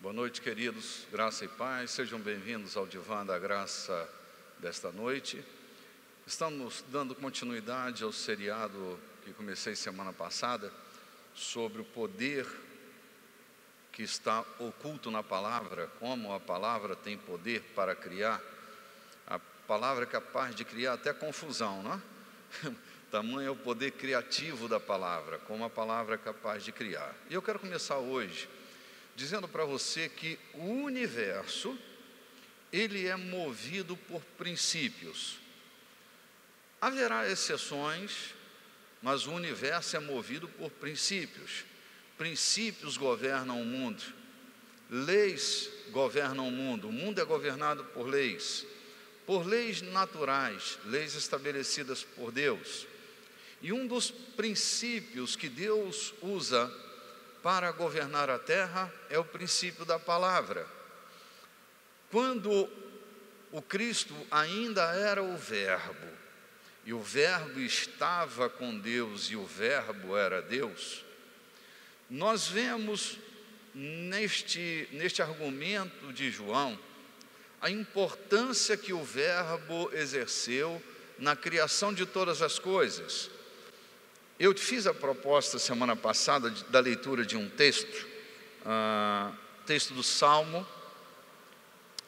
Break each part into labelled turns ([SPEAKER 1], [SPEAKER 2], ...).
[SPEAKER 1] Boa noite, queridos, graça e paz, sejam bem-vindos ao Divã da Graça desta noite. Estamos dando continuidade ao seriado que comecei semana passada, sobre o poder que está oculto na palavra, como a palavra tem poder para criar. A palavra é capaz de criar até confusão, não é? Tamanho é o poder criativo da palavra, como a palavra é capaz de criar. E eu quero começar hoje dizendo para você que o universo, ele é movido por princípios. Haverá exceções, mas o universo é movido por princípios. Princípios governam o mundo, leis governam o mundo é governado por leis naturais, leis estabelecidas por Deus. E um dos princípios que Deus usa para governar a terra é o princípio da palavra. Quando o Cristo ainda era o Verbo, e o Verbo estava com Deus, e o Verbo era Deus, nós vemos neste argumento de João, a importância que o Verbo exerceu na criação de todas as coisas. Eu te fiz a proposta semana passada da leitura de um texto do Salmo,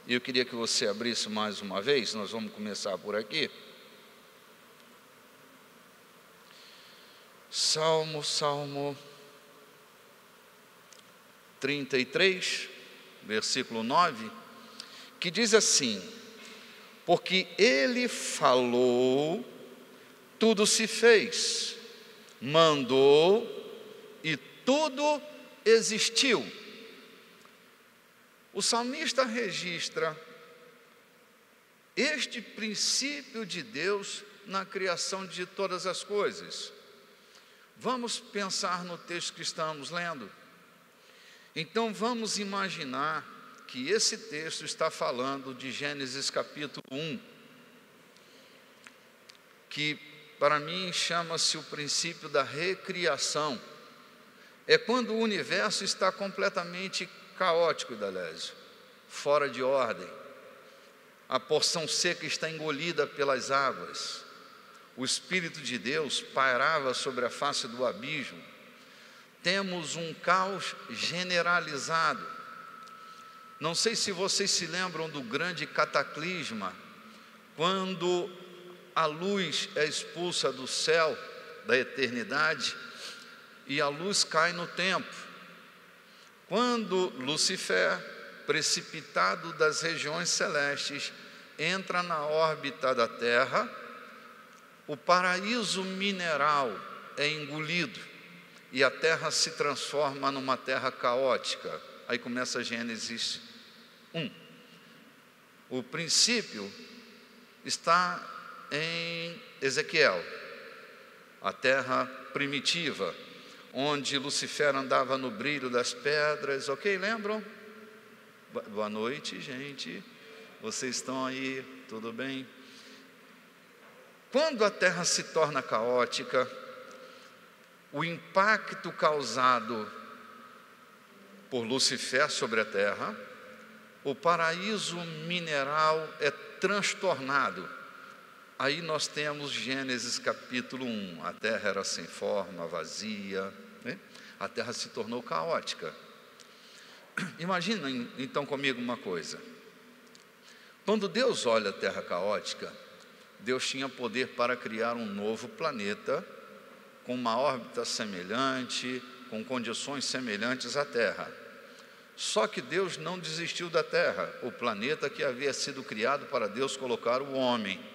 [SPEAKER 1] e eu queria que você abrisse mais uma vez, nós vamos começar por aqui. Salmo 33, versículo 9, que diz assim: porque ele falou, tudo se fez, mandou e tudo existiu. O salmista registra este princípio de Deus na criação de todas as coisas. Vamos pensar no texto que estamos lendo. Então vamos imaginar que esse texto está falando de Gênesis capítulo 1, que para mim chama-se o princípio da recriação. É quando o universo está completamente caótico, Dalésio, fora de ordem. A porção seca está engolida pelas águas. O Espírito de Deus pairava sobre a face do abismo. Temos um caos generalizado. Não sei se vocês se lembram do grande cataclisma, quando a luz é expulsa do céu da eternidade e a luz cai no tempo. Quando Lucifer, precipitado das regiões celestes, entra na órbita da Terra, o paraíso mineral é engolido e a Terra se transforma numa terra caótica. Aí começa Gênesis 1. O princípio está em Ezequiel, a terra primitiva, onde Lucifer andava no brilho das pedras, ok? Lembram? Boa noite, gente. Vocês estão aí, tudo bem? Quando a terra se torna caótica, o impacto causado por Lucifer sobre a terra, o paraíso mineral é transtornado. Aí nós temos Gênesis capítulo 1, a terra era sem forma, vazia, né? A terra se tornou caótica. Imagina então comigo uma coisa, quando Deus olha a terra caótica, Deus tinha poder para criar um novo planeta, com uma órbita semelhante, com condições semelhantes à Terra. Só que Deus não desistiu da Terra, o planeta que havia sido criado para Deus colocar o homem.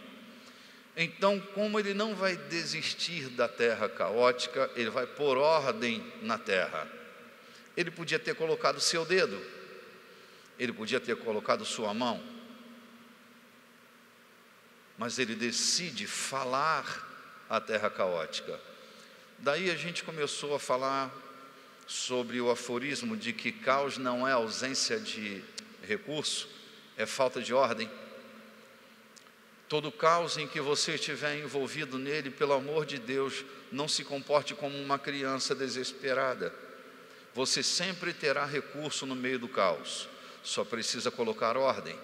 [SPEAKER 1] Então, como Ele não vai desistir da terra caótica, Ele vai pôr ordem na terra. Ele podia ter colocado seu dedo, Ele podia ter colocado sua mão, mas Ele decide falar a terra caótica. Daí a gente começou a falar sobre o aforismo de que caos não é ausência de recurso, é falta de ordem. Todo caos em que você estiver envolvido nele, pelo amor de Deus, não se comporte como uma criança desesperada. você sempre terá recurso no meio do caos, só precisa colocar ordem.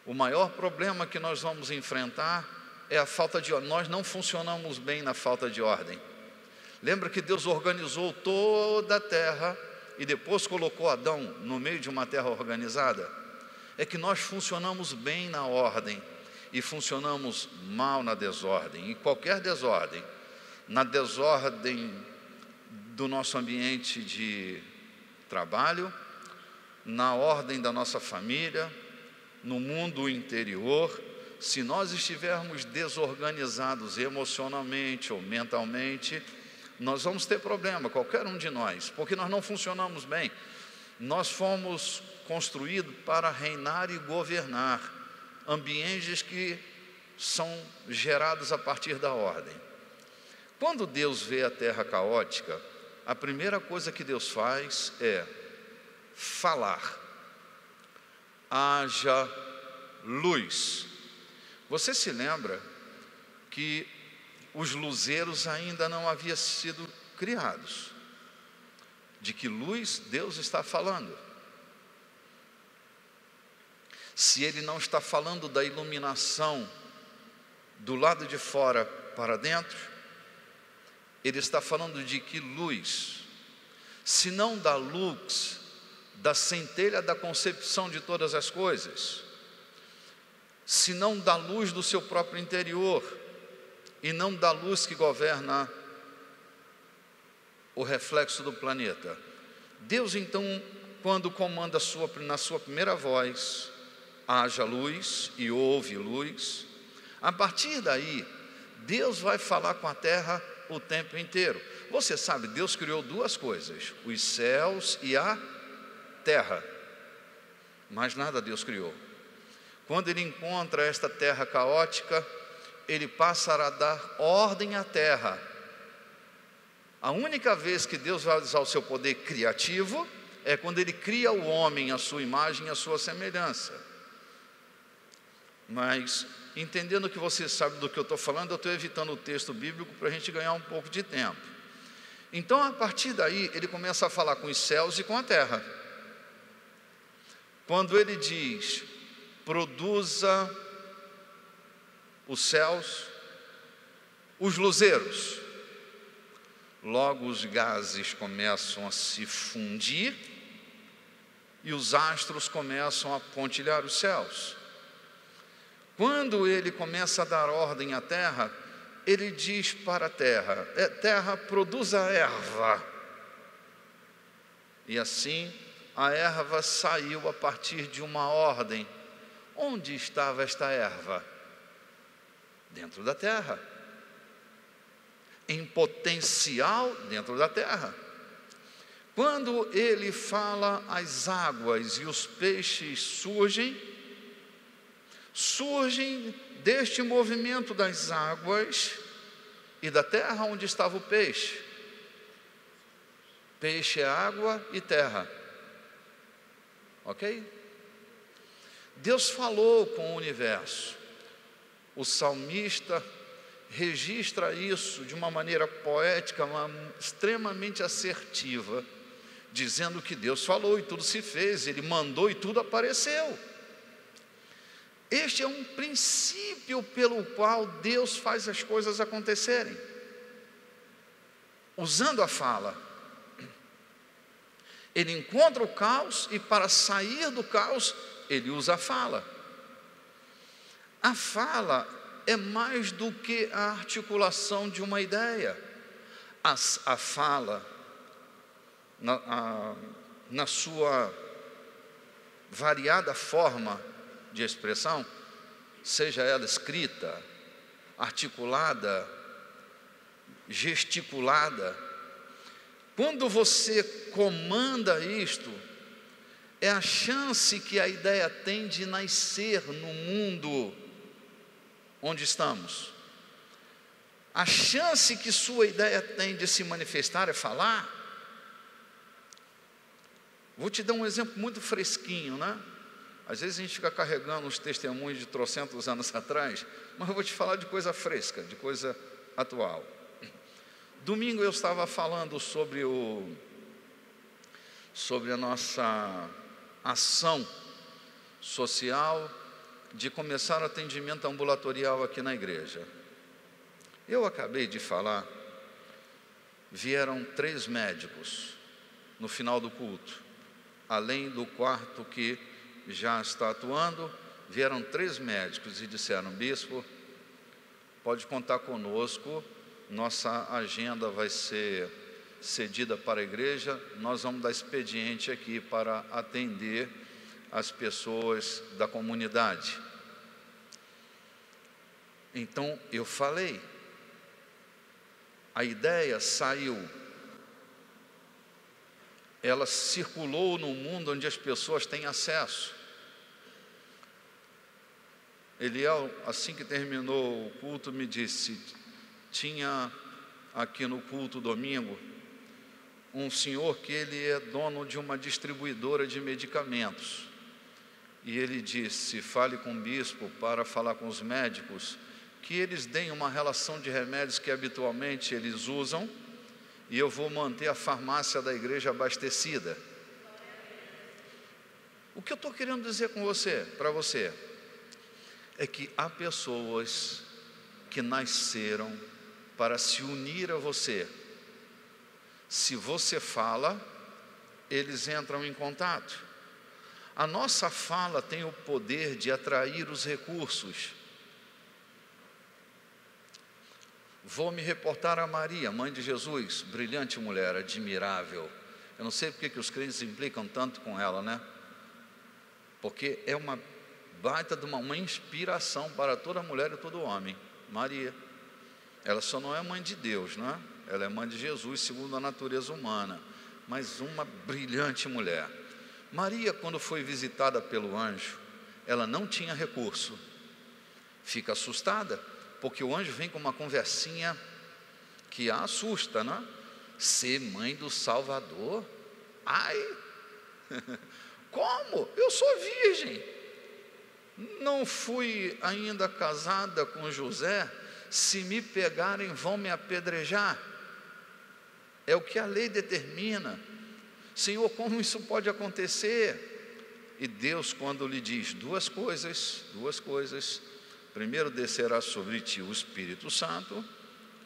[SPEAKER 1] O maior problema que nós vamos enfrentar é a falta de ordem. Nós não funcionamos bem na falta de ordem. Lembra que Deus organizou toda a terra e depois colocou Adão no meio de uma terra organizada? É que nós funcionamos bem na ordem e funcionamos mal na desordem. Em qualquer desordem, na desordem do nosso ambiente de trabalho, na ordem da nossa família, no mundo interior, se nós estivermos desorganizados emocionalmente ou mentalmente, nós vamos ter problema, qualquer um de nós, porque nós não funcionamos bem. Nós fomos construídos para reinar e governar ambientes que são gerados a partir da ordem. Quando Deus vê a terra caótica, a primeira coisa que Deus faz é falar: haja luz. Você se lembra que os luzeiros ainda não haviam sido criados? De que luz Deus está falando? Se Ele não está falando da iluminação do lado de fora para dentro, Ele está falando de que luz? Se não da luz, da centelha da concepção de todas as coisas, se não da luz do seu próprio interior, e não da luz que governa o reflexo do planeta. Deus, então, quando comanda na sua primeira voz, haja luz, e houve luz, a partir daí, Deus vai falar com a terra o tempo inteiro. Você sabe, Deus criou duas coisas: os céus e a terra. Mais nada Deus criou. Quando Ele encontra esta terra caótica, Ele passa a dar ordem à terra. A única vez que Deus vai usar o seu poder criativo é quando Ele cria o homem à sua imagem e à sua semelhança. Mas, entendendo que você sabe do que eu estou falando, eu estou evitando o texto bíblico para a gente ganhar um pouco de tempo. Então, a partir daí, Ele começa a falar com os céus e com a terra. Quando Ele diz: produza os céus, os luzeiros, logo os gases começam a se fundir e os astros começam a pontilhar os céus. Quando Ele começa a dar ordem à terra, Ele diz para a terra: terra, produza erva. E assim a erva saiu a partir de uma ordem. Onde estava esta erva? Dentro da terra, em potencial dentro da terra. Quando Ele fala, as águas e os peixes surgem deste movimento das águas e da terra onde estava o peixe. Peixe é água e terra, ok? Deus falou com o universo. O salmista registra isso de uma maneira poética, extremamente assertiva, dizendo que Deus falou e tudo se fez, Ele mandou e tudo apareceu. Este é um princípio pelo qual Deus faz as coisas acontecerem, usando a fala. Ele encontra o caos e, para sair do caos, Ele usa a fala. A fala é mais do que a articulação de uma ideia. A fala, na sua variada forma de expressão, seja ela escrita, articulada, gesticulada, quando você comanda isto, é a chance que a ideia tem de nascer no mundo onde estamos. A chance que sua ideia tem de se manifestar é falar. Vou te dar um exemplo muito fresquinho, né? Às vezes a gente fica carregando os testemunhos de trocentos anos atrás, mas eu vou te falar de coisa fresca, de coisa atual. Domingo eu estava falando sobre sobre a nossa ação social de começar o atendimento ambulatorial aqui na igreja. Eu acabei de falar, vieram 3 médicos no final do culto, além do quarto que já está atuando, vieram 3 médicos e disseram: bispo, pode contar conosco, nossa agenda vai ser cedida para a igreja, nós vamos dar expediente aqui para atender as pessoas da comunidade. Então eu falei, a ideia saiu, ela circulou no mundo onde as pessoas têm acesso. Eliel, assim que terminou o culto, me disse: tinha aqui no culto domingo um senhor que ele é dono de uma distribuidora de medicamentos, e ele disse: fale com o bispo para falar com os médicos, que eles deem uma relação de remédios que habitualmente eles usam, e eu vou manter a farmácia da igreja abastecida. O que eu estou querendo dizer com você, para você, é que há pessoas que nasceram para se unir a você. Se você fala, eles entram em contato. A nossa fala tem o poder de atrair os recursos. Vou me reportar a Maria, mãe de Jesus, brilhante mulher, admirável. Eu não sei porque que os crentes implicam tanto com ela, né? Porque é uma baita de uma inspiração para toda mulher e todo homem. Maria, ela só não é mãe de Deus, não é? Ela é mãe de Jesus segundo a natureza humana, mas uma brilhante mulher. Maria, quando foi visitada pelo anjo, ela não tinha recurso. Fica assustada, porque o anjo vem com uma conversinha que a assusta, né? Ser mãe do Salvador? Ai, como? Eu sou virgem, não fui ainda casada com José, se me pegarem vão me apedrejar. É o que a lei determina. Senhor, como isso pode acontecer? E Deus, quando lhe diz duas coisas, primeiro, descerá sobre ti o Espírito Santo,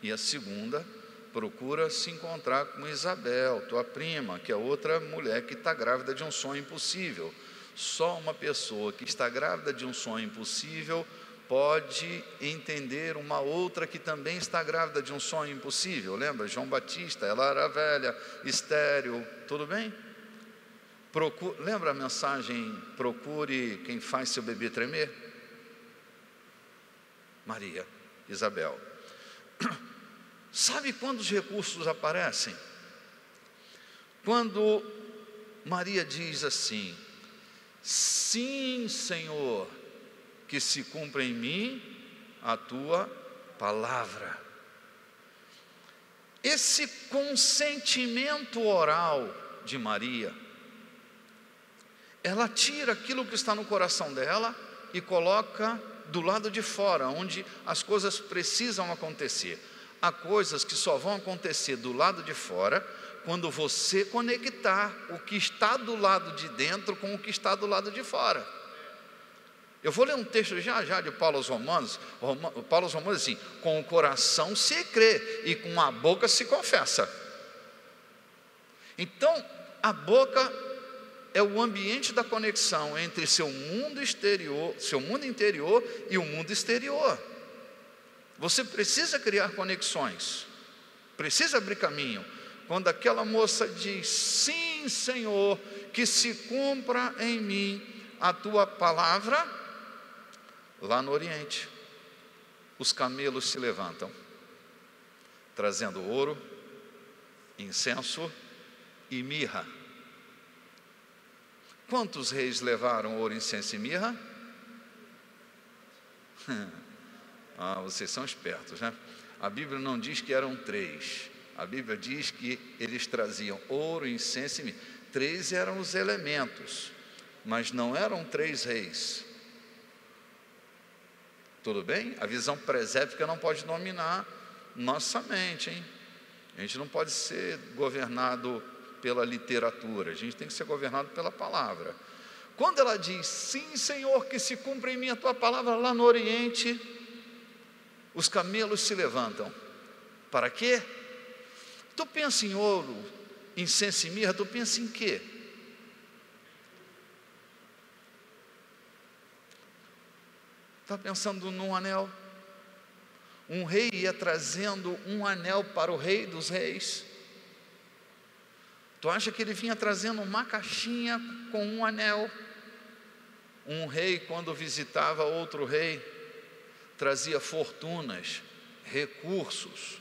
[SPEAKER 1] e a segunda, procura se encontrar com Isabel, tua prima, que é outra mulher que está grávida de um sonho impossível. Só uma pessoa que está grávida de um sonho impossível pode entender uma outra que também está grávida de um sonho impossível. Lembra? João Batista, ela era velha, estéril, tudo bem? Lembra a mensagem, procure quem faz seu bebê tremer? Maria, Isabel. Sabe quando os recursos aparecem? Quando Maria diz assim: sim, Senhor, que se cumpra em mim a tua palavra. Esse consentimento oral de Maria, ela tira aquilo que está no coração dela e coloca do lado de fora, onde as coisas precisam acontecer. Há coisas que só vão acontecer do lado de fora quando você conectar o que está do lado de dentro com o que está do lado de fora. Eu vou ler um texto já de Paulo aos Romanos. Paulo aos Romanos diz assim: com o coração se crê e com a boca se confessa. Então, a boca é o ambiente da conexão entre seu mundo exterior, seu mundo interior e o mundo exterior. Você precisa criar conexões, precisa abrir caminho. Quando aquela moça diz: sim, Senhor, que se cumpra em mim a tua palavra, lá no Oriente, os camelos se levantam, trazendo ouro, incenso e mirra. Quantos reis levaram ouro, incenso e mirra? Vocês são espertos, né? A Bíblia não diz que eram 3. A Bíblia diz que eles traziam ouro, incenso e mirra. 3 eram os elementos, mas não eram 3 reis. Tudo bem? A visão presépica não pode dominar nossa mente, hein? A gente não pode ser governado pela literatura, a gente tem que ser governado pela palavra. Quando ela diz, sim, Senhor, que se cumpra em mim a tua palavra, lá no Oriente, os camelos se levantam. Para quê? Tu pensa em ouro, incenso e mirra, tu pensa em quê? Está pensando num anel? Um rei ia trazendo um anel para o rei dos reis. Tu acha que ele vinha trazendo uma caixinha com um anel? Um rei, quando visitava outro rei, trazia fortunas, recursos.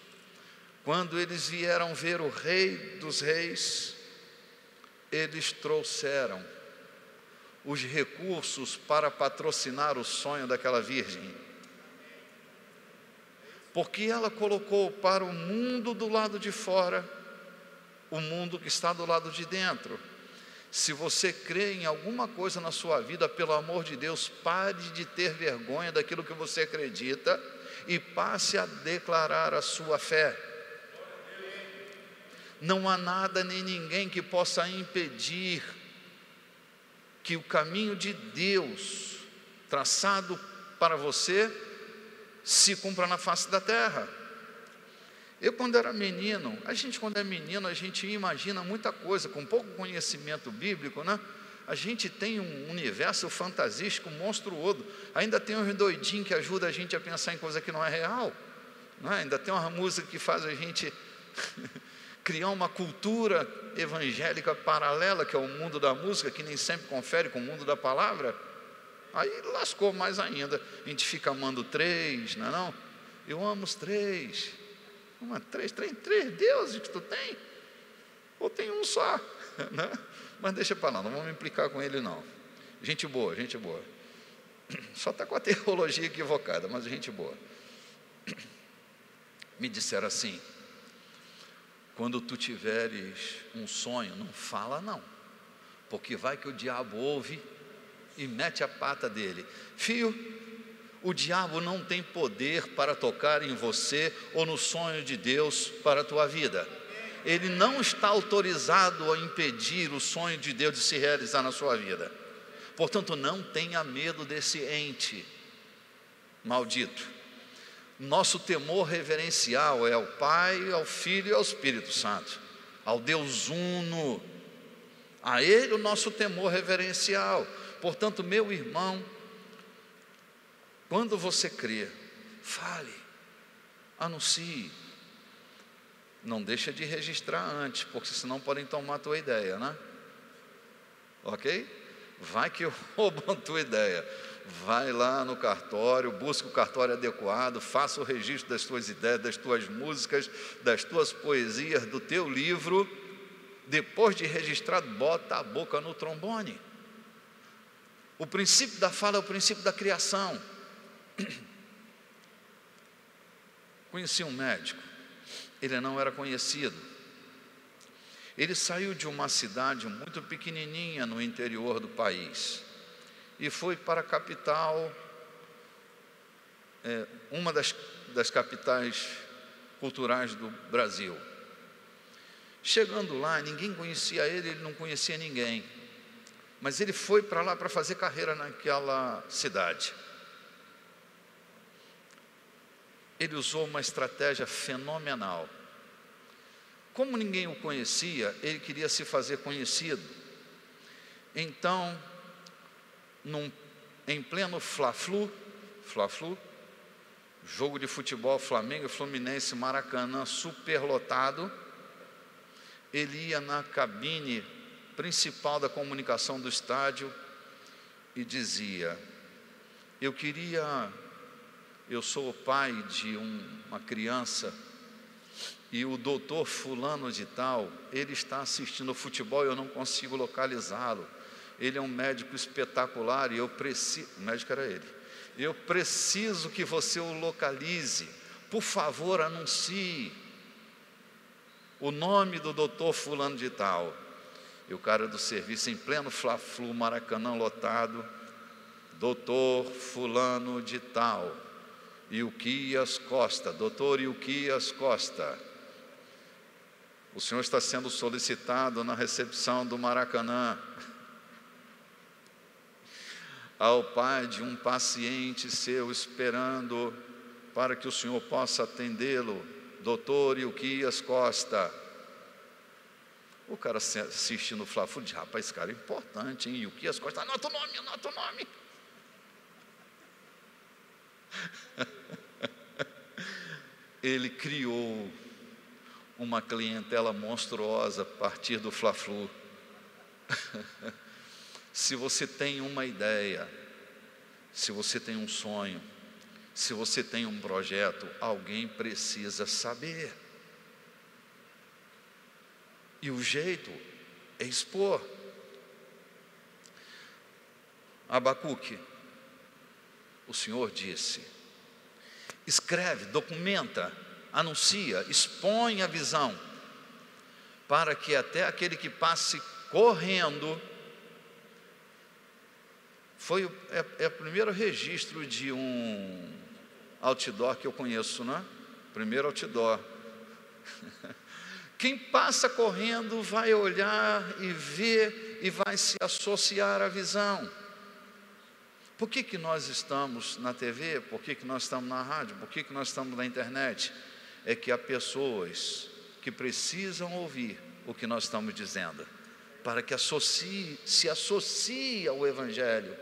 [SPEAKER 1] Quando eles vieram ver o rei dos reis, eles trouxeram os recursos para patrocinar o sonho daquela virgem. Porque ela colocou para o mundo do lado de fora, o mundo que está do lado de dentro. Se você crê em alguma coisa na sua vida, pelo amor de Deus, pare de ter vergonha daquilo que você acredita e passe a declarar a sua fé. Não há nada nem ninguém que possa impedir que o caminho de Deus traçado para você se cumpra na face da terra. Eu, quando era menino, quando é menino, a gente imagina muita coisa, com pouco conhecimento bíblico, né? A gente tem um universo fantasístico, monstruoso. Ainda tem uns doidinhos que ajudam a gente a pensar em coisa que não é real, não é? Ainda tem uma música que faz a gente criar uma cultura evangélica paralela, que é o mundo da música, que nem sempre confere com o mundo da palavra. Aí lascou mais ainda. A gente fica amando três, não é não? Eu amo os três. Três deuses que tu tem? Ou tem um só? Né? Mas deixa para lá, não vamos implicar com ele não. Gente boa. Só está com a teologia equivocada, mas gente boa. Me disseram assim: quando tu tiveres um sonho, não fala não, porque vai que o diabo ouve e mete a pata dele. Filho, o diabo não tem poder para tocar em você ou no sonho de Deus para a tua vida. Ele não está autorizado a impedir o sonho de Deus de se realizar na sua vida. Portanto, não tenha medo desse ente maldito. Nosso temor reverencial é ao Pai, ao Filho e ao Espírito Santo, ao Deus uno. A Ele o nosso temor reverencial. Portanto, meu irmão, quando você crê, fale, anuncie. Não deixa de registrar antes, porque senão podem tomar a tua ideia, né? Ok? Vai que roubam a tua ideia. Vai lá no cartório, busca o cartório adequado, faça o registro das tuas ideias, das tuas músicas, das tuas poesias, do teu livro. Depois de registrado, bota a boca no trombone. O princípio da fala é o princípio da criação. Conheci um médico, ele não era conhecido. Ele saiu de uma cidade muito pequenininha no interior do país e foi para a capital, uma das capitais culturais do Brasil. Chegando lá, ninguém conhecia ele, ele não conhecia ninguém, mas ele foi para lá para fazer carreira naquela cidade. Ele usou uma estratégia fenomenal. Como ninguém o conhecia, ele queria se fazer conhecido. Então, em pleno Fla-Flu, jogo de futebol Flamengo e Fluminense, Maracanã, superlotado, ele ia na cabine principal da comunicação do estádio e dizia: eu sou o pai de uma criança e o doutor fulano de tal, ele está assistindo o futebol e eu não consigo localizá-lo. Ele é um médico espetacular e o médico era ele. Eu preciso que você o localize. Por favor, anuncie o nome do doutor fulano de tal. E o cara do serviço, em pleno Fla-Flu, Maracanã lotado: doutor fulano de tal, Ilquias Costa, doutor Ilquias Costa. O senhor está sendo solicitado na recepção do Maracanã. Ao pai de um paciente seu esperando para que o senhor possa atendê-lo, doutor Ilquias Costa. O cara assiste no Fla-Flu, diz: rapaz, esse cara é importante, hein? Ilquias Costa, anota o nome, anota o nome. Ele criou uma clientela monstruosa a partir do Fla-Flu. Se você tem uma ideia, se você tem um sonho, se você tem um projeto, alguém precisa saber. E o jeito é expor. Abacuque, o Senhor disse: escreve, documenta, anuncia, expõe a visão, para que até aquele que passe correndo. É o primeiro registro de um outdoor que eu conheço, né? Primeiro outdoor. Quem passa correndo vai olhar e ver e vai se associar à visão. Por que nós estamos na TV? Por que nós estamos na rádio? Por que nós estamos na internet? É que há pessoas que precisam ouvir o que nós estamos dizendo, para que se associe ao Evangelho,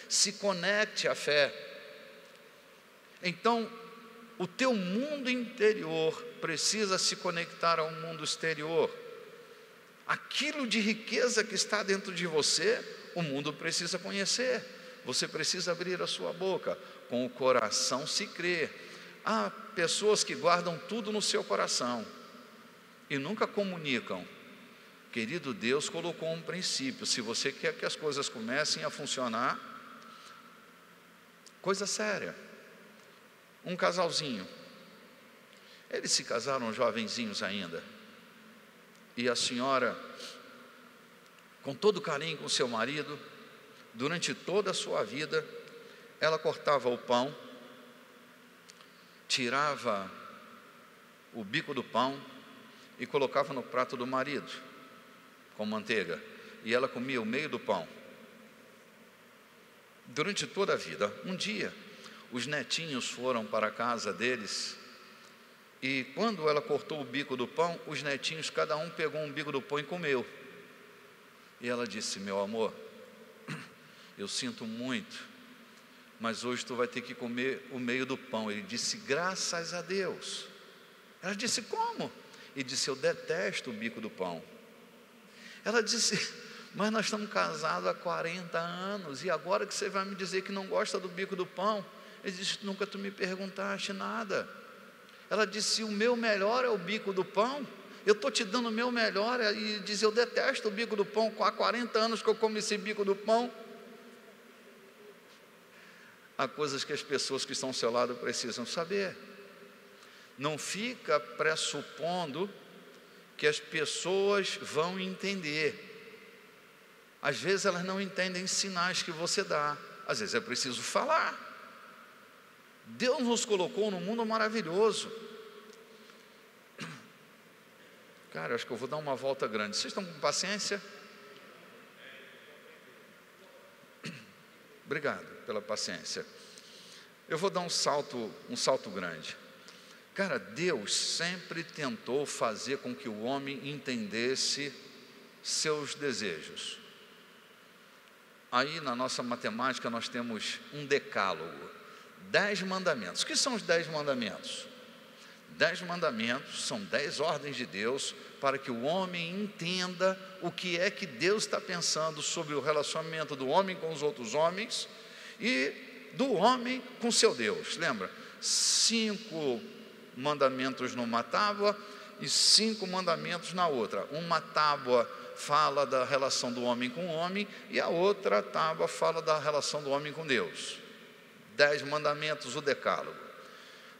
[SPEAKER 1] se conecte à fé. Então, o teu mundo interior precisa se conectar ao mundo exterior. Aquilo de riqueza que está dentro de você, o mundo precisa conhecer. Você precisa abrir a sua boca. Com o coração se crê. Há pessoas que guardam tudo no seu coração e nunca comunicam. Querido, Deus colocou um princípio. Se você quer que as coisas comecem a funcionar, coisa séria. Um casalzinho, eles se casaram jovenzinhos ainda, e a senhora, com todo carinho com seu marido, durante toda a sua vida, ela cortava o pão, tirava o bico do pão e colocava no prato do marido, com manteiga, e ela comia o meio do pão, durante toda a vida. Um dia, os netinhos foram para a casa deles, e quando ela cortou o bico do pão, os netinhos, cada um pegou um bico do pão e comeu. E ela disse: meu amor, eu sinto muito, mas hoje tu vai ter que comer o meio do pão. Ele disse: graças a Deus. Ela disse: como? Ele disse: eu detesto o bico do pão. Ela disse: mas nós estamos casados há 40 anos, e agora que você vai me dizer que não gosta do bico do pão? Ele disse: nunca tu me perguntaste nada. Ela disse: o meu melhor é o bico do pão. Eu estou te dando o meu melhor. E diz: eu detesto o bico do pão. Há 40 anos que eu como esse bico do pão. Há coisas que as pessoas que estão ao seu lado precisam saber. Não fica pressupondo que as pessoas vão entender. Às vezes elas não entendem sinais que você dá. Às vezes é preciso falar. Deus nos colocou num mundo maravilhoso. Cara, acho que eu vou dar uma volta grande. Vocês estão com paciência? Obrigado pela paciência. Eu vou dar um salto grande. Cara, Deus sempre tentou fazer com que o homem entendesse seus desejos. Aí na nossa matemática nós temos um decálogo. 10 mandamentos. O que são os 10 mandamentos? 10 mandamentos são 10 ordens de Deus para que o homem entenda o que é que Deus está pensando sobre o relacionamento do homem com os outros homens e do homem com seu Deus. Lembra? 5 mandamentos numa tábua e 5 mandamentos na outra. Uma tábua fala da relação do homem com o homem e a outra tábua fala da relação do homem com Deus. 10 mandamentos, o decálogo.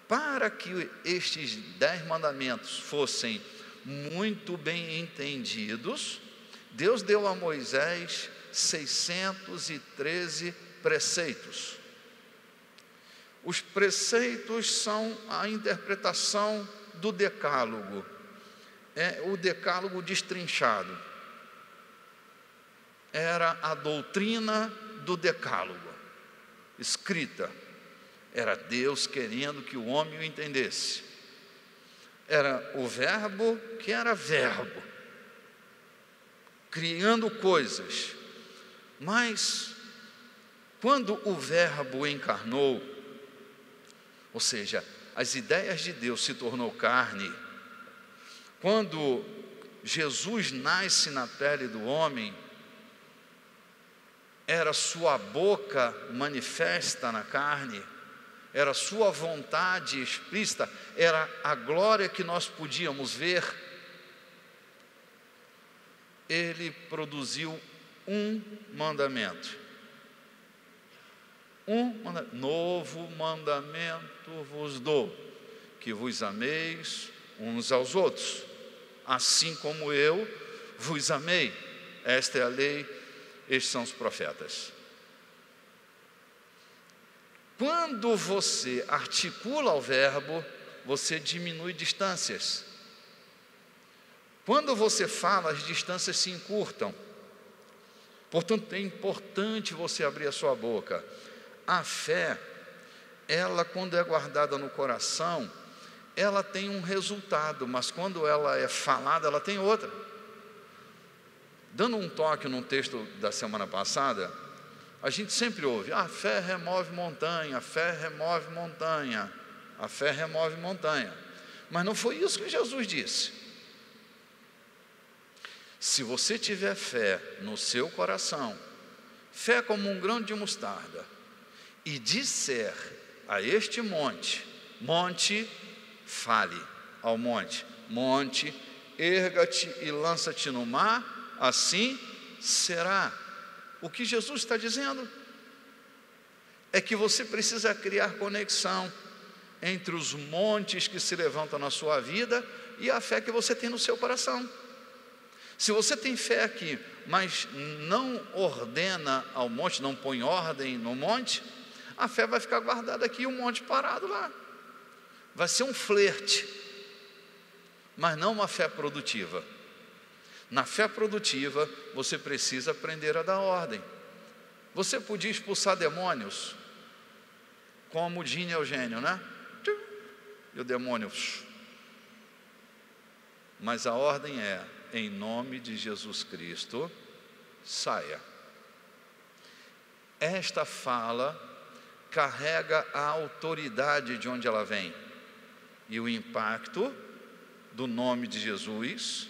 [SPEAKER 1] Para que estes 10 mandamentos fossem muito bem entendidos, Deus deu a Moisés 613 preceitos. Os preceitos são a interpretação do decálogo. é o decálogo destrinchado. Era a doutrina do decálogo, escrita. Era Deus querendo que o homem o entendesse. Era o verbo que era verbo, criando coisas. Mas, quando o verbo encarnou, ou seja, as ideias de Deus se tornou carne, quando Jesus nasce na pele do homem, era sua boca manifesta na carne, era sua vontade explícita, era a glória que nós podíamos ver. Ele produziu um mandamento. Novo mandamento vos dou, que vos ameis uns aos outros, assim como eu vos amei. Esta é a lei, estes são os profetas. Quando você articula o verbo, você diminui distâncias. Quando você fala, as distâncias se encurtam. Portanto, é importante você abrir a sua boca. A fé, ela, quando é guardada no coração, ela tem um resultado, mas quando ela é falada, ela tem outra. Dando um toque no texto da semana passada, a gente sempre ouve: a fé remove montanha, a fé remove montanha, a fé remove montanha. Mas não foi isso que Jesus disse. Se você tiver fé no seu coração, fé como um grão de mostarda, e disser a este monte, monte, fale ao monte, monte, erga-te e lança-te no mar, assim será. O que Jesus está dizendo é que você precisa criar conexão entre os montes que se levantam na sua vida e a fé que você tem no seu coração. Se você tem fé aqui, mas não ordena ao monte, não põe ordem no monte, a fé vai ficar guardada aqui e o monte parado lá. Vai ser um flerte, mas não uma fé produtiva. Na fé produtiva, você precisa aprender a dar ordem. Você podia expulsar demônios, como o Dini Eugênio, né? E o demônio. Mas a ordem é: em nome de Jesus Cristo, saia. Esta fala carrega a autoridade de onde ela vem. E o impacto do nome de Jesus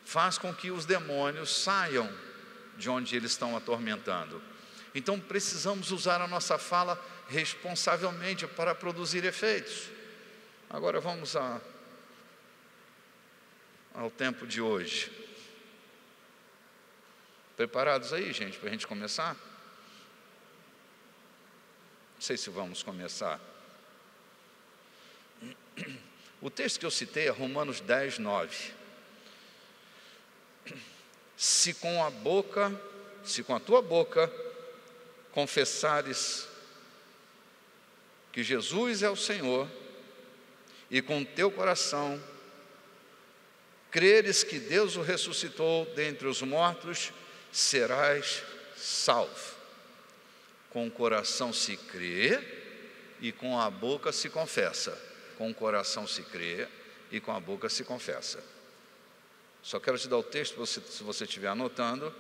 [SPEAKER 1] faz com que os demônios saiam de onde eles estão atormentando. Então precisamos usar a nossa fala responsavelmente para produzir efeitos. Agora vamos ao tempo de hoje. Preparados aí, gente, para a gente começar? Não sei se vamos começar. O texto que eu citei é Romanos 10, 9. Se com a tua boca confessares que Jesus é o Senhor, e com o teu coração creres que Deus o ressuscitou dentre os mortos, serás salvo. Com o coração se crê e com a boca se confessa. Com o coração se crê e com a boca se confessa. Só quero te dar o texto, se você estiver anotando,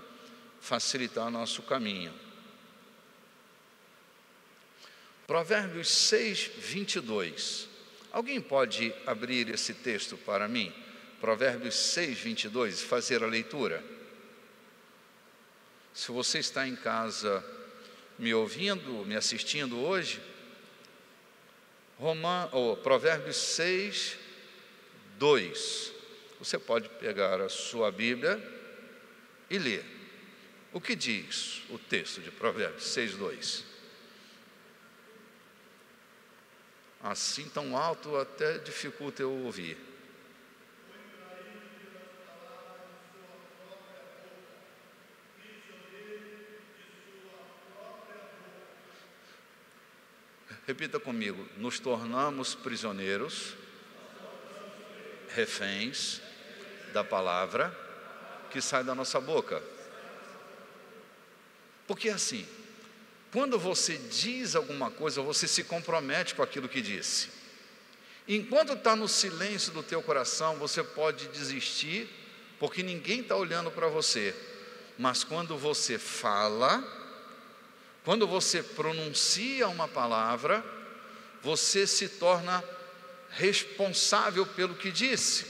[SPEAKER 1] facilitar o nosso caminho. Provérbios 6, 22. Alguém pode abrir esse texto para mim? Provérbios 6, 22, fazer a leitura. Se você está em casa me ouvindo, me assistindo hoje, Provérbios 6, 2. Você pode pegar a sua Bíblia e ler. O que diz o texto de Provérbios 6, 2? Assim tão alto até dificulta eu ouvir. Repita comigo: nos tornamos prisioneiros, reféns da palavra que sai da nossa boca. Porque assim, quando você diz alguma coisa, você se compromete com aquilo que disse. Enquanto está no silêncio do teu coração, você pode desistir, porque ninguém está olhando para você. Mas quando você fala, quando você pronuncia uma palavra, você se torna responsável pelo que disse.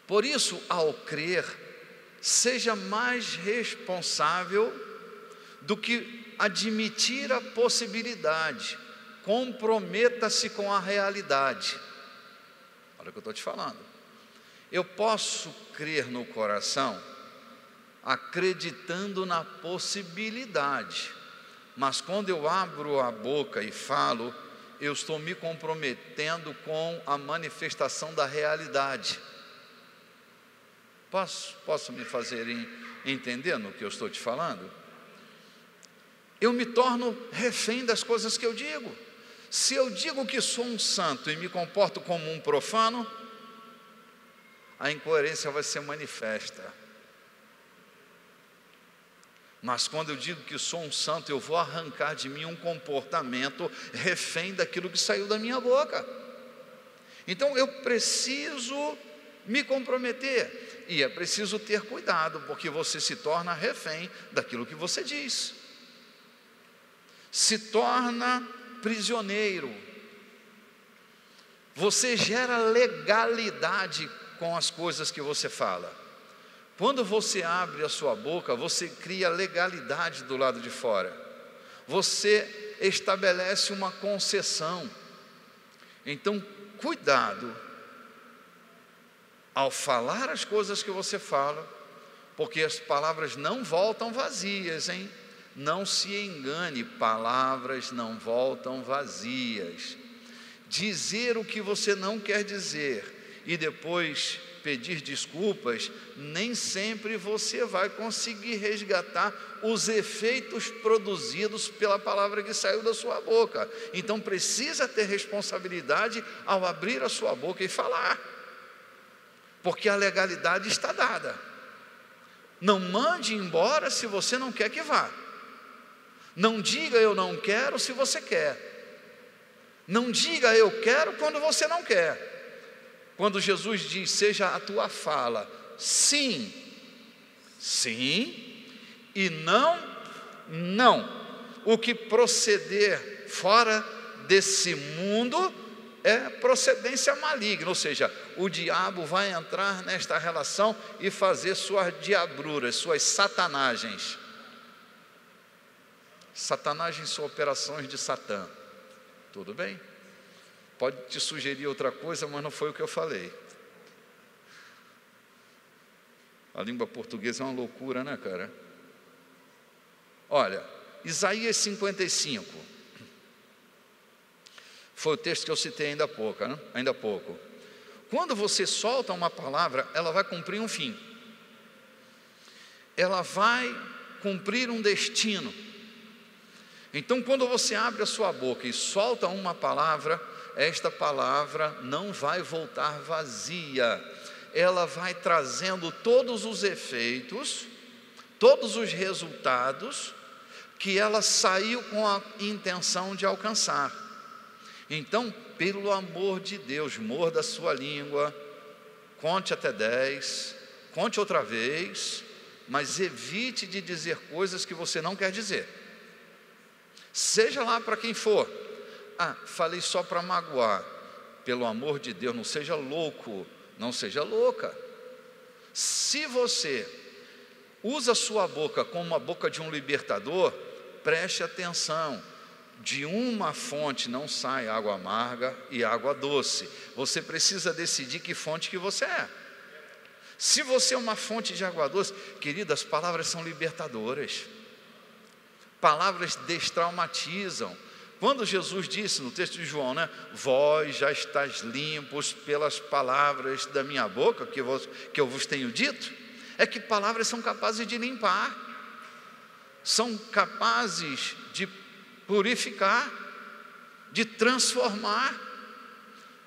[SPEAKER 1] Por isso, ao crer, seja mais responsável do que admitir a possibilidade. Comprometa-se com a realidade. Olha o que eu estou te falando. Eu posso crer no coração, acreditando na possibilidade, mas quando eu abro a boca e falo, eu estou me comprometendo com a manifestação da realidade. Posso me fazer entender no que eu estou te falando? Eu me torno refém das coisas que eu digo. Se eu digo que sou um santo e me comporto como um profano, a incoerência vai ser manifesta. Mas quando eu digo que sou um santo, eu vou arrancar de mim um comportamento refém daquilo que saiu da minha boca. Então eu preciso me comprometer, e é preciso ter cuidado, porque você se torna refém daquilo que você diz, se torna prisioneiro, você gera legalidade com as coisas que você fala. Quando você abre a sua boca, você cria legalidade do lado de fora, você estabelece uma concessão. Então, cuidado ao falar as coisas que você fala, porque as palavras não voltam vazias, hein? Não se engane, palavras não voltam vazias. Dizer o que você não quer dizer e depois pedir desculpas, nem sempre você vai conseguir resgatar os efeitos produzidos pela palavra que saiu da sua boca. Então precisa ter responsabilidade ao abrir a sua boca e falar, porque a legalidade está dada. Não mande embora se você não quer que vá. Não diga eu não quero se você quer. Não diga eu quero quando você não quer. Quando Jesus diz, seja a tua fala sim, sim, e não, não. O que proceder fora desse mundo é procedência maligna, ou seja, o diabo vai entrar nesta relação e fazer suas diabruras, suas satanagens. Satanagens são operações de Satã. Tudo bem? Pode te sugerir outra coisa, mas não foi o que eu falei. A língua portuguesa é uma loucura, né, cara? Olha, Isaías 55. Foi o texto que eu citei ainda há pouco. Quando você solta uma palavra, ela vai cumprir um fim. Ela vai cumprir um destino. Então, quando você abre a sua boca e solta uma palavra, esta palavra não vai voltar vazia. Ela vai trazendo todos os efeitos, todos os resultados que ela saiu com a intenção de alcançar. Então, pelo amor de Deus, morda a sua língua, conte até 10, conte outra vez, mas evite de dizer coisas que você não quer dizer. Seja lá para quem for. Falei só para magoar. Pelo amor de Deus, não seja louco, não seja louca. Se você usa a sua boca como a boca de um libertador, preste atenção. De uma fonte não sai água amarga e água doce. Você precisa decidir que fonte que você é. Se você é uma fonte de água doce, querida, as palavras são libertadoras. Palavras destraumatizam. Quando Jesus disse no texto de João, vós já estáis limpos pelas palavras da minha boca, que eu vos tenho dito, é que palavras são capazes de limpar, são capazes de purificar, de transformar.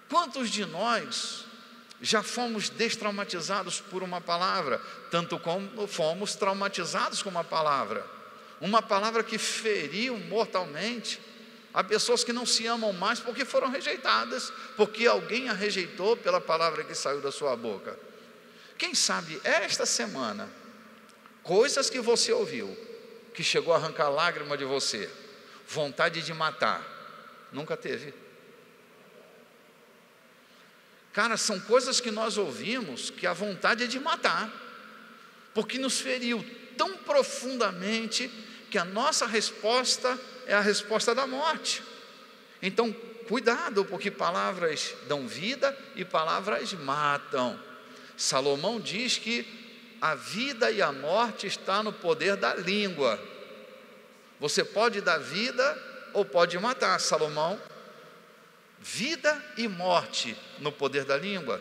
[SPEAKER 1] Quantos de nós Já fomos destraumatizados por uma palavra, tanto como fomos traumatizados com uma palavra que feriu mortalmente. Há pessoas que não se amam mais porque foram rejeitadas, porque alguém a rejeitou pela palavra que saiu da sua boca. Quem sabe esta semana, coisas que você ouviu, que chegou a arrancar lágrima de você, vontade de matar, nunca teve. Cara, são coisas que nós ouvimos que a vontade é de matar, porque nos feriu tão profundamente que a nossa resposta é a resposta da morte. Então, cuidado, porque palavras dão vida e palavras matam. Salomão diz que a vida e a morte está no poder da língua. Você pode dar vida ou pode matar. Salomão, vida e morte no poder da língua.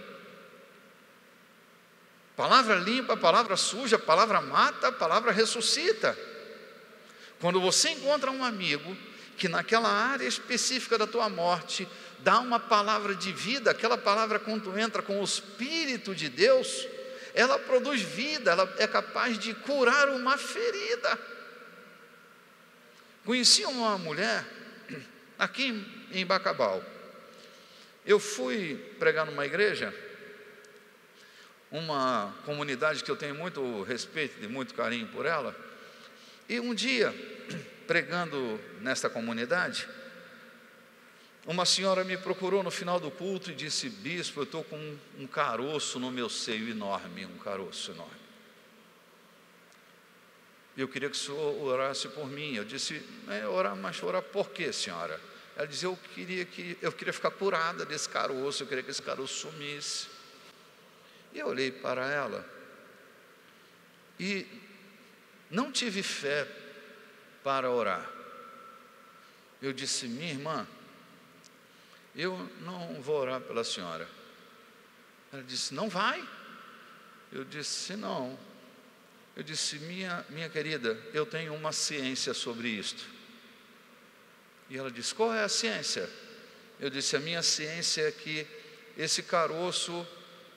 [SPEAKER 1] Palavra limpa, palavra suja, palavra mata, palavra ressuscita. Quando você encontra um amigo que naquela área específica da tua morte dá uma palavra de vida, aquela palavra, quando entra com o Espírito de Deus, ela produz vida, ela é capaz de curar uma ferida. Conheci uma mulher aqui em Bacabal. Eu fui pregar numa igreja, uma comunidade que eu tenho muito respeito e muito carinho por ela. E um dia, pregando nesta comunidade, uma senhora me procurou no final do culto e disse: bispo, eu estou com um caroço no meu seio enorme, um caroço enorme. Eu queria que o senhor orasse por mim. Eu disse: orar, mas orar por quê, senhora? Ela dizia: eu queria ficar curada desse caroço, eu queria que esse caroço sumisse. E eu olhei para ela e não tive fé para orar. Eu disse: minha irmã, eu não vou orar pela senhora. Ela disse: não vai? Eu disse: não. Eu disse: minha querida, eu tenho uma ciência sobre isto. E ela disse: qual é a ciência? Eu disse: a minha ciência é que esse caroço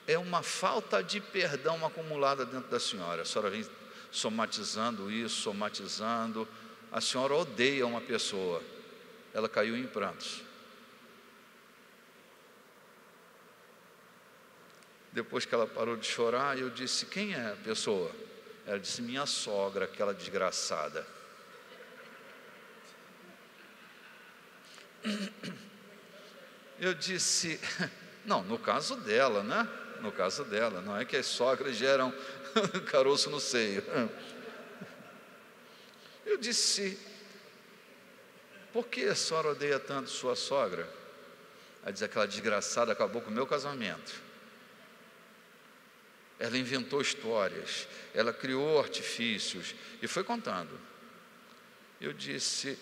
[SPEAKER 1] é uma falta de perdão acumulada dentro da senhora. A senhora vem somatizando isso, somatizando. A senhora odeia uma pessoa. Ela caiu em prantos. Depois que ela parou de chorar, eu disse: quem é a pessoa? Ela disse: minha sogra, aquela desgraçada. Eu disse: não, no caso dela, né? No caso dela, não é que as sogras geram caroço no seio. Eu disse: por que a senhora odeia tanto sua sogra? Ela diz: aquela desgraçada acabou com o meu casamento. Ela inventou histórias, ela criou artifícios e foi contando. Eu disse: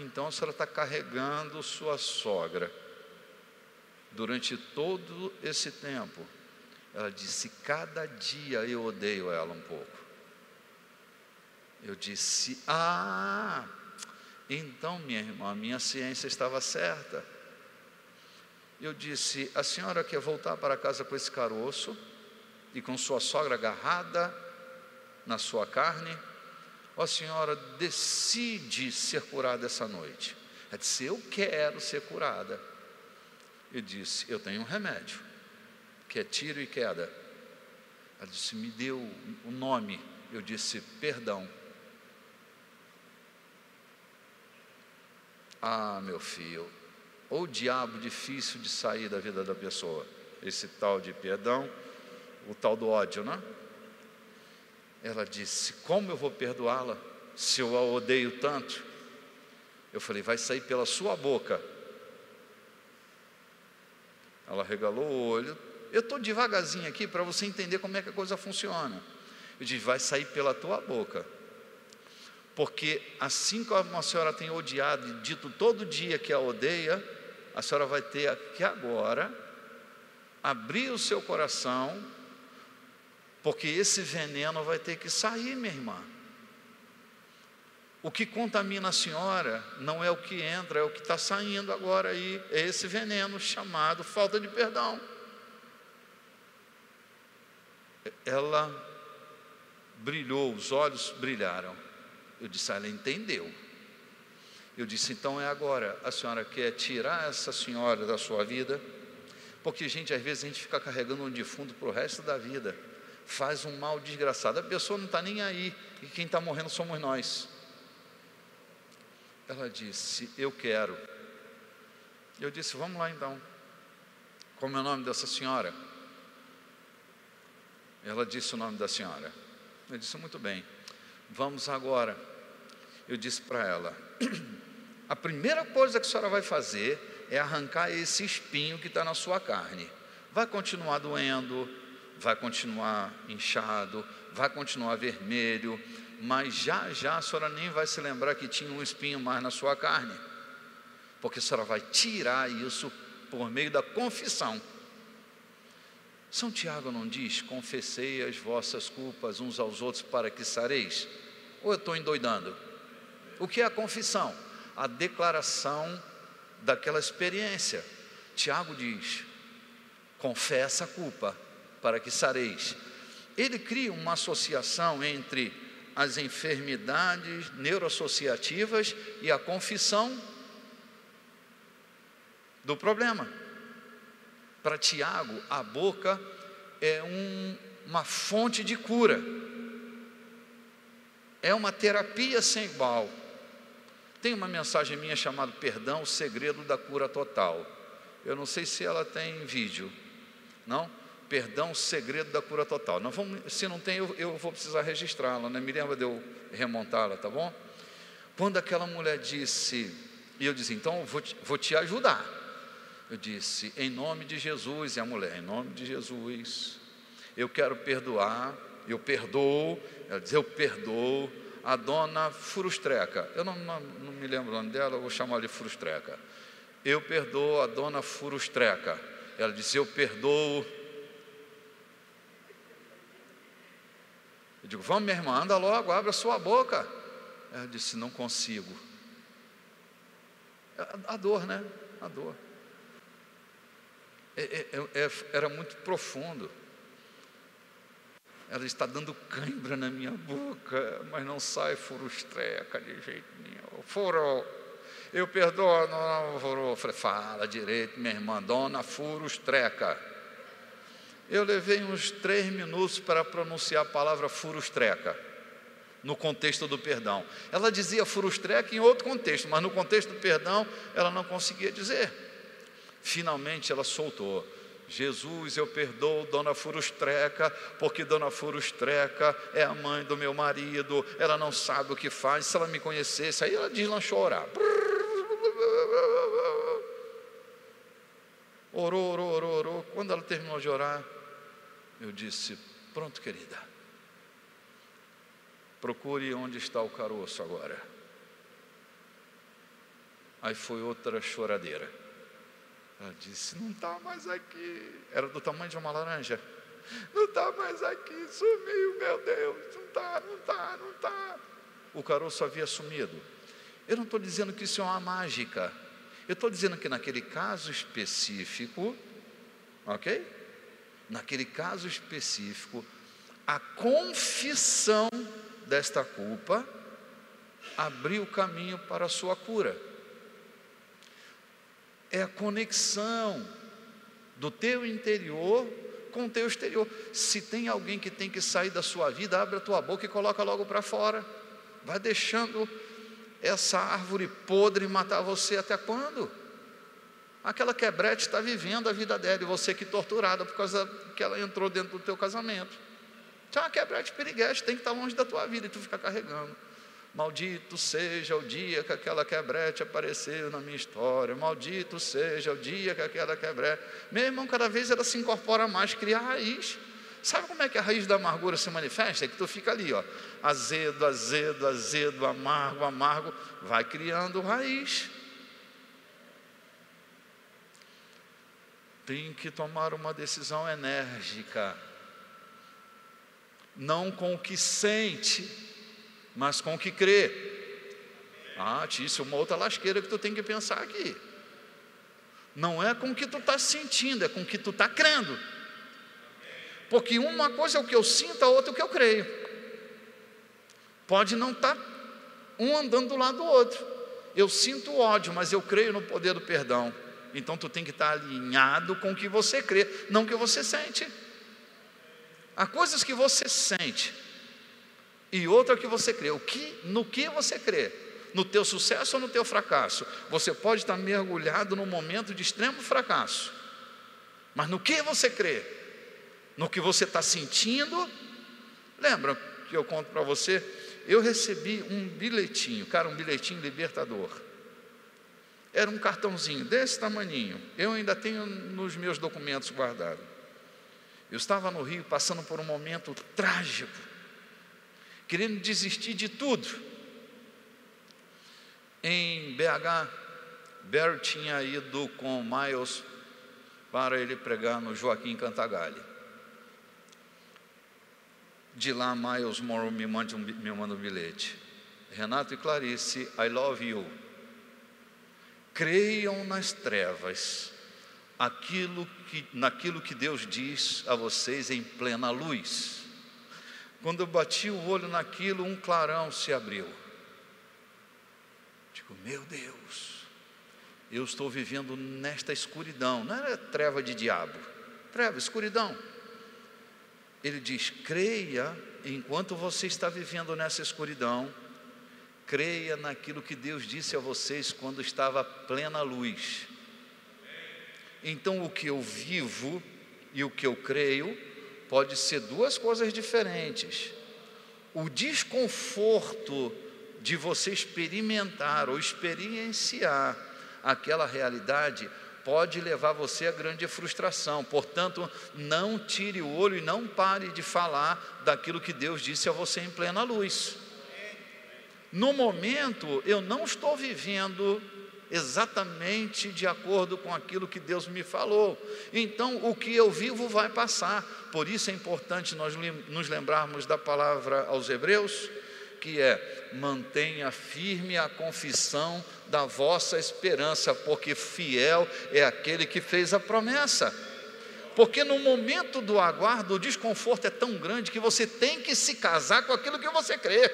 [SPEAKER 1] então a senhora está carregando sua sogra durante todo esse tempo. Ela disse: cada dia eu odeio ela um pouco. Eu disse: então minha irmã, minha ciência estava certa. Eu disse: a senhora quer voltar para casa com esse caroço e com sua sogra agarrada na sua carne, ou a senhora decide ser curada essa noite? Ela disse: eu quero ser curada. Eu disse: eu tenho um remédio, que é tiro e queda. Ela disse: me deu o nome. Eu disse: perdão. Meu filho, o diabo difícil de sair da vida da pessoa, esse tal de perdão, o tal do ódio, né? Ela disse: como eu vou perdoá-la se eu a odeio tanto? Eu falei: vai sair pela sua boca. Ela regalou o olho. Eu estou devagarzinho aqui para você entender como é que a coisa funciona. Eu disse: vai sair pela tua boca. Porque assim como a senhora tem odiado e dito todo dia que a odeia, a senhora vai ter que agora abrir o seu coração, porque esse veneno vai ter que sair, minha irmã. O que contamina a senhora não é o que entra, é o que está saindo agora aí, é esse veneno chamado falta de perdão. Ela brilhou, os olhos brilharam. Eu disse: ela entendeu. Eu disse: então é agora. A senhora quer tirar essa senhora da sua vida? Porque, gente, às vezes a gente fica carregando um defunto para o resto da vida, faz um mal desgraçado, a pessoa não está nem aí, e quem está morrendo somos nós. Ela disse: eu quero. Eu disse: vamos lá então. Como é o nome dessa senhora? Ela disse o nome da senhora. Eu disse: muito bem, vamos agora. Eu disse para ela: a primeira coisa que a senhora vai fazer é arrancar esse espinho que está na sua carne. Vai continuar doendo, vai continuar inchado, vai continuar vermelho, mas já já a senhora nem vai se lembrar que tinha um espinho mais na sua carne, porque a senhora vai tirar isso por meio da confissão. São Tiago não diz: confessei as vossas culpas uns aos outros para que sareis? Ou eu estou endoidando? O que é a confissão? A declaração daquela experiência. Tiago diz: confessa a culpa para que sareis. Ele cria uma associação entre as enfermidades neuroassociativas e a confissão do problema. Para Tiago, a boca é uma fonte de cura, é uma terapia sem igual. Tem uma mensagem minha chamada Perdão, o segredo da cura total. Eu não sei se ela tem vídeo. Não? Perdão, o segredo da cura total. Nós vamos, se não tem, eu vou precisar registrá-la, né? Me lembra de eu remontá-la, tá bom? Quando aquela mulher disse, e eu disse: então vou te ajudar. Eu disse: em nome de Jesus. E a mulher: em nome de Jesus, eu quero perdoar, eu perdoo. Ela diz: eu perdoo a dona Furustreca. Eu não me lembro o nome dela, eu vou chamar de Furustreca. Eu perdoo a dona Furustreca. Ela disse: eu perdoo. Eu digo: vamos, minha irmã, anda logo, abre a sua boca. Ela disse: não consigo. A dor, né? A dor. Era muito profundo. Ela está dando cãibra na minha boca, mas não sai Furustreca de jeito nenhum. Furou. Eu perdoo, não furou. Falei: fala direito, minha irmã, dona Furustreca. Eu levei uns 3 minutos para pronunciar a palavra Furustreca, no contexto do perdão. Ela dizia Furustreca em outro contexto, mas no contexto do perdão, ela não conseguia dizer. Finalmente ela soltou: Jesus, eu perdoo dona Furustreca, porque dona Furustreca é a mãe do meu marido, ela não sabe o que faz, se ela me conhecesse. Aí ela deslanchou a orar. Orou. Quando ela terminou de orar, eu disse: pronto, querida, procure onde está o caroço agora. Aí foi outra choradeira. Ela disse: não está mais aqui. Era do tamanho de uma laranja. Não está mais aqui, sumiu, meu Deus. Não está. O caroço havia sumido. Eu não estou dizendo que isso é uma mágica. Eu estou dizendo que naquele caso específico, ok? Naquele caso específico, a confissão desta culpa abriu o caminho para a sua cura. É a conexão do teu interior com o teu exterior. Se tem alguém que tem que sair da sua vida, abre a tua boca e coloca logo para fora. Vai deixando essa árvore podre matar você até quando? Aquela quebrete está vivendo a vida dela, e você que torturada por causa que ela entrou dentro do teu casamento. Então é uma quebrete piriguete, tem que estar longe da tua vida, e tu fica carregando. Maldito seja o dia que aquela quebrete apareceu na minha história. Maldito seja o dia que aquela quebrete... Meu irmão, cada vez ela se incorpora mais, cria raiz. Sabe como é que a raiz da amargura se manifesta? É que tu fica ali, ó, azedo, amargo, vai criando raiz. Tem que tomar uma decisão enérgica, não com o que sente, mas com o que crê. Isso é uma outra lasqueira que tu tem que pensar aqui. Não é com o que tu está sentindo, é com o que tu está crendo. Porque uma coisa é o que eu sinto, a outra é o que eu creio. Pode não estar um andando do lado do outro. Eu sinto ódio, mas eu creio no poder do perdão. Então tu tem que estar alinhado com o que você crê, não o que você sente. Há coisas que você sente e outra que você crê. No que você crê? No teu sucesso ou no teu fracasso? Você pode estar mergulhado num momento de extremo fracasso, mas no que você crê? No que você está sentindo? Lembra que eu conto para você? Eu recebi um bilhetinho, um bilhetinho libertador. Era um cartãozinho desse tamaninho. Eu ainda tenho nos meus documentos guardado. Eu estava no Rio passando por um momento trágico, querendo desistir de tudo. Em BH, Barry tinha ido com Miles para ele pregar no Joaquim Cantagalli. De lá, Miles Morrow me manda um bilhete. Renato e Clarice, I love you. Creiam nas trevas naquilo que Deus diz a vocês em plena luz. Quando eu bati o olho naquilo, um clarão se abriu. Digo, meu Deus, eu estou vivendo nesta escuridão. Não era treva de diabo, escuridão. Ele diz, creia, enquanto você está vivendo nessa escuridão, creia naquilo que Deus disse a vocês quando estava plena luz. Então o que eu vivo e o que eu creio pode ser duas coisas diferentes. O desconforto de você experimentar ou experienciar aquela realidade pode levar você a grande frustração. Portanto, não tire o olho e não pare de falar daquilo que Deus disse a você em plena luz. No momento, eu não estou vivendo exatamente de acordo com aquilo que Deus me falou. Então, o que eu vivo vai passar. Por isso é importante nós nos lembrarmos da palavra aos Hebreus, que é, mantenha firme a confissão da vossa esperança, porque fiel é aquele que fez a promessa. Porque no momento do aguardo, o desconforto é tão grande que você tem que se casar com aquilo que você crê.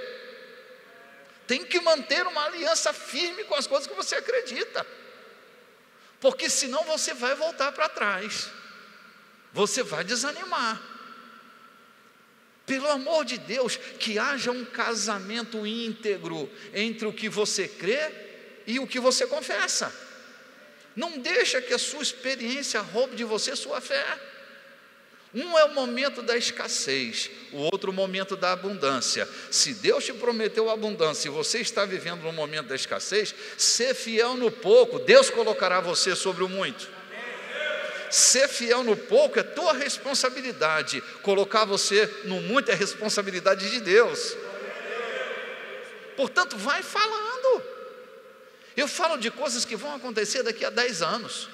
[SPEAKER 1] Tem que manter uma aliança firme com as coisas que você acredita. Porque senão você vai voltar para trás. Você vai desanimar. Pelo amor de Deus, que haja um casamento íntegro entre o que você crê e o que você confessa. Não deixa que a sua experiência roube de você sua fé. Um é o momento da escassez, o outro o momento da abundância. Se Deus te prometeu abundância e você está vivendo no momento da escassez, ser fiel no pouco, Deus colocará você sobre o muito. Ser fiel no pouco é tua responsabilidade, colocar você no muito é responsabilidade de Deus. Portanto, vai falando. Eu falo de coisas que vão acontecer daqui a 10 anos,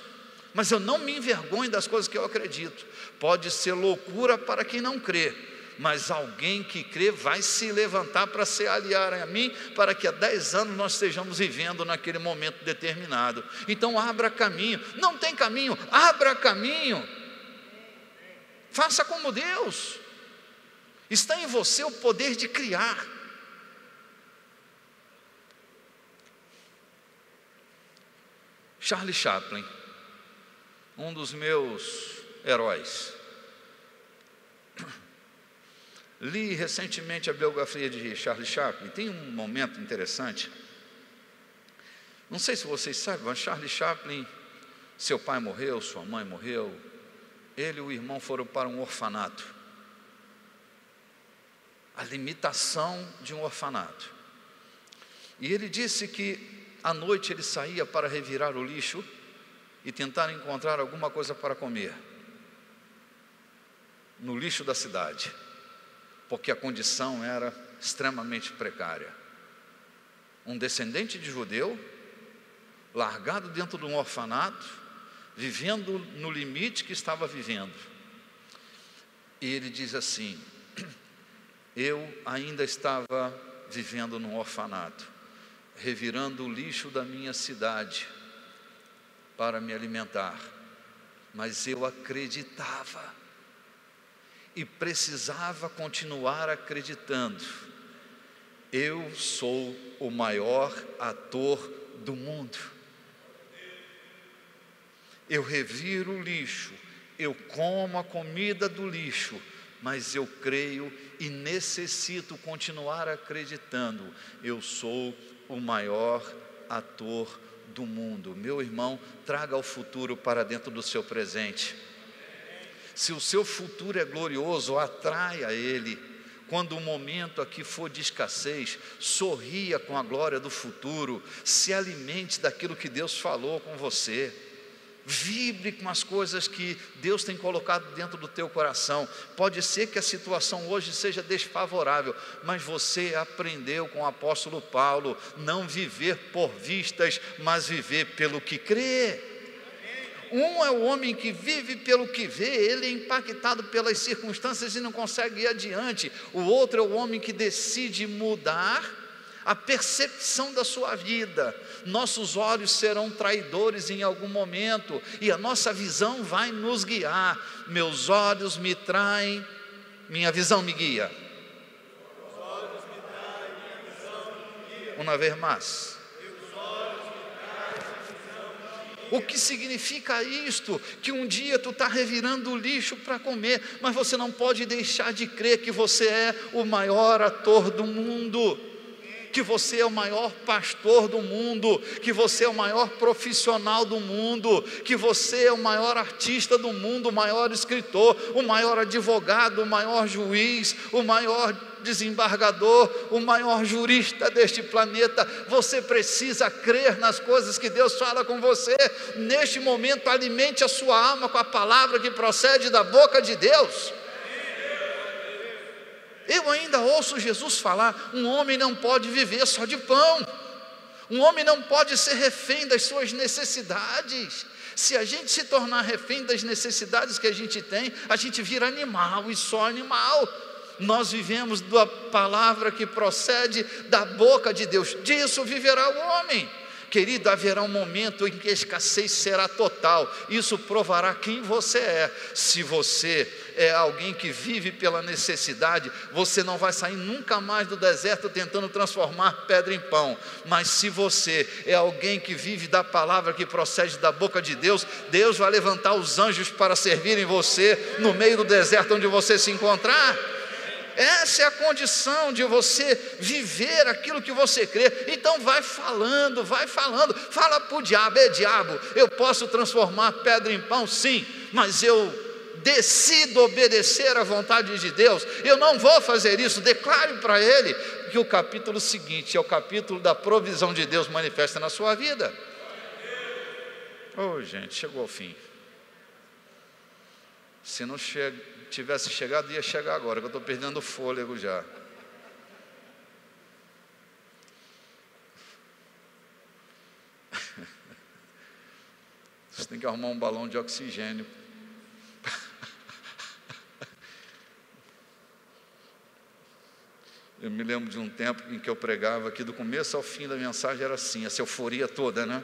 [SPEAKER 1] mas eu não me envergonho das coisas que eu acredito. Pode ser loucura para quem não crê, mas alguém que crê vai se levantar para se aliar a mim, para que há 10 anos nós estejamos vivendo naquele momento determinado. Então abra caminho. Não tem caminho, abra caminho. Faça como Deus. Está em você o poder de criar. Charlie Chaplin, um dos meus heróis. Li recentemente a biografia de Charlie Chaplin. Tem um momento interessante. Não sei se vocês sabem, mas Charlie Chaplin, seu pai morreu, sua mãe morreu, ele e o irmão foram para um orfanato. A limitação de um orfanato. E ele disse que à noite ele saía para revirar o lixo e tentar encontrar alguma coisa para comer no lixo da cidade, porque a condição era extremamente precária. Um descendente de judeu, largado dentro de um orfanato, vivendo no limite que estava vivendo. E ele diz assim: eu ainda estava vivendo num orfanato, revirando o lixo da minha cidade para me alimentar, mas eu acreditava e precisava continuar acreditando: eu sou o maior ator do mundo. Eu reviro o lixo, eu como a comida do lixo, mas eu creio e necessito continuar acreditando: eu sou o maior ator do mundo. Meu irmão, traga o futuro para dentro do seu presente. Se o seu futuro é glorioso, atraia ele. Quando o momento aqui for de escassez, sorria com a glória do futuro. Se alimente daquilo que Deus falou com você. Vibre com as coisas que Deus tem colocado dentro do teu coração. Pode ser que a situação hoje seja desfavorável, mas você aprendeu com o apóstolo Paulo: não viver por vistas, mas viver pelo que crê. Um é o homem que vive pelo que vê, ele é impactado pelas circunstâncias e não consegue ir adiante. O outro é o homem que decide mudar a percepção da sua vida. Nossos olhos serão traidores em algum momento e a nossa visão vai nos guiar. Meus olhos me traem, minha visão me guia. Uma vez mais. O que significa isto? Que um dia tu está revirando o lixo para comer, mas você não pode deixar de crer que você é o maior ator do mundo, que você é o maior pastor do mundo, que você é o maior profissional do mundo, que você é o maior artista do mundo, o maior escritor, o maior advogado, o maior juiz, o maior desembargador, o maior jurista deste planeta. Você precisa crer nas coisas que Deus fala com você. Neste momento, alimente a sua alma com a palavra que procede da boca de Deus. Eu ainda ouço Jesus falar: um homem não pode viver só de pão, um homem não pode ser refém das suas necessidades. Se a gente se tornar refém das necessidades que a gente tem, a gente vira animal e só animal. Nós vivemos da palavra que procede da boca de Deus, disso viverá o homem. Querido, haverá um momento em que a escassez será total. Isso provará quem você é. Se você é alguém que vive pela necessidade, você não vai sair nunca mais do deserto tentando transformar pedra em pão. Mas se você é alguém que vive da palavra que procede da boca de Deus, Deus vai levantar os anjos para servirem você no meio do deserto onde você se encontrar. Essa é a condição de você viver aquilo que você crê. Então vai falando, fala para o diabo: diabo, eu posso transformar pedra em pão? Sim, mas eu decido obedecer à vontade de Deus, eu não vou fazer isso. Declare para ele que o capítulo seguinte é o capítulo da provisão de Deus manifesta na sua vida. Oh, gente, chegou ao fim. Se não tivesse chegado, ia chegar agora, que eu estou perdendo o fôlego já. Você tem que arrumar um balão de oxigênio. Eu me lembro de um tempo em que eu pregava aqui, do começo ao fim da mensagem era assim, essa euforia toda, né?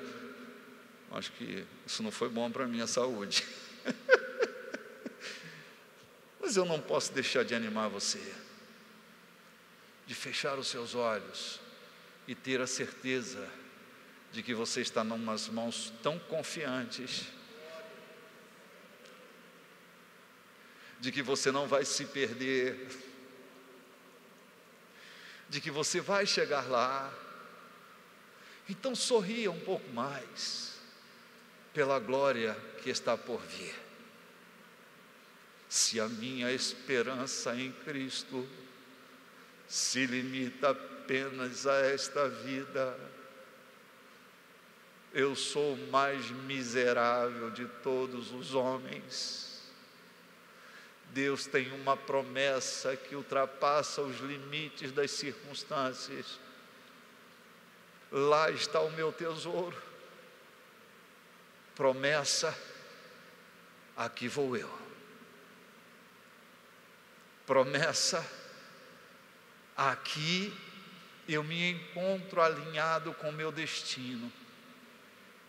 [SPEAKER 1] Acho que isso não foi bom para a minha saúde. Mas eu não posso deixar de animar você, de fechar os seus olhos e ter a certeza de que você está em umas mãos tão confiantes, de que você não vai se perder, de que você vai chegar lá. Então sorria um pouco mais pela glória que está por vir. Se a minha esperança em Cristo se limita apenas a esta vida, eu sou o mais miserável de todos os homens. Deus tem uma promessa que ultrapassa os limites das circunstâncias. Lá está o meu tesouro. Promessa, aqui vou eu. Promessa, aqui eu me encontro alinhado com o meu destino,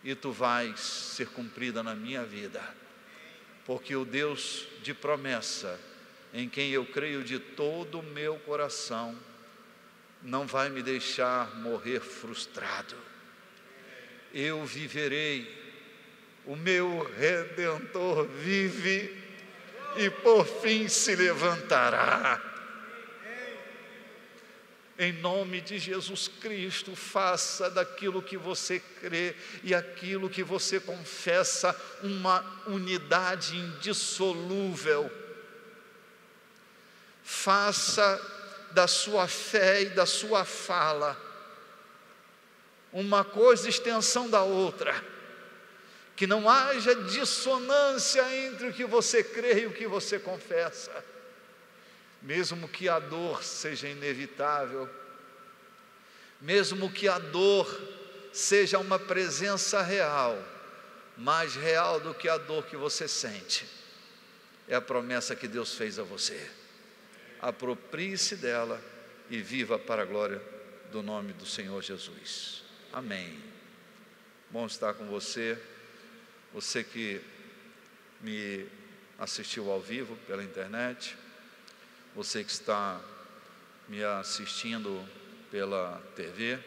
[SPEAKER 1] e tu vais ser cumprida na minha vida, porque o Deus de promessa em quem eu creio de todo o meu coração, não vai me deixar morrer frustrado. Eu viverei, o meu Redentor vive e por fim se levantará. Em nome de Jesus Cristo, faça daquilo que você crê e aquilo que você confessa uma unidade indissolúvel. Faça da sua fé e da sua fala uma coisa extensão da outra, que não haja dissonância entre o que você crê e o que você confessa. Mesmo que a dor seja inevitável, mesmo que a dor seja uma presença real, mais real do que a dor que você sente, é a promessa que Deus fez a você. Aproprie-se dela e viva para a glória do nome do Senhor Jesus. Amém. Bom estar com você, você que me assistiu ao vivo pela internet, você que está me assistindo pela TV,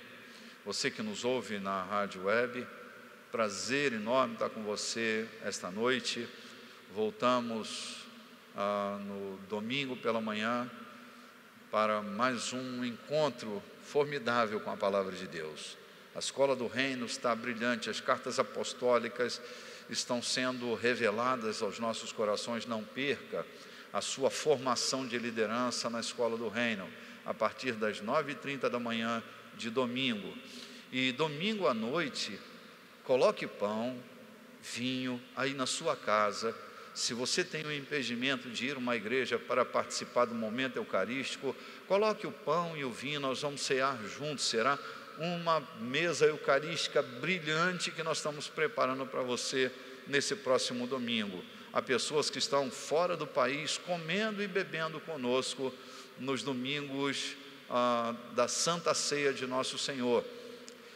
[SPEAKER 1] você que nos ouve na rádio web, prazer enorme estar com você esta noite. Voltamos no domingo pela manhã para mais um encontro formidável com a palavra de Deus. A escola do reino está brilhante, as cartas apostólicas estão sendo reveladas aos nossos corações. Não perca a sua formação de liderança na escola do reino, a partir das 9h30 da manhã de domingo. E domingo à noite, coloque pão, vinho aí na sua casa. Se você tem o impedimento de ir a uma igreja para participar do momento eucarístico, coloque o pão e o vinho, nós vamos cear juntos. Será uma mesa eucarística brilhante que nós estamos preparando para você nesse próximo domingo. Há pessoas que estão fora do país comendo e bebendo conosco nos domingos da Santa Ceia de Nosso Senhor.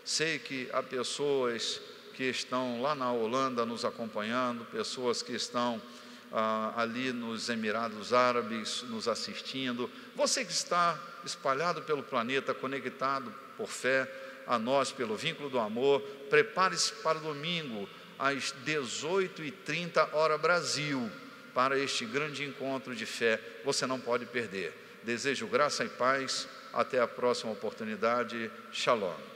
[SPEAKER 1] Sei que há pessoas que estão lá na Holanda nos acompanhando, pessoas que estão ali nos Emirados Árabes nos assistindo. Você que está espalhado pelo planeta, conectado por fé a nós pelo vínculo do amor, prepare-se para o domingo às 18h30 hora Brasil, para este grande encontro de fé. Você não pode perder. Desejo graça e paz. Até a próxima oportunidade. Shalom.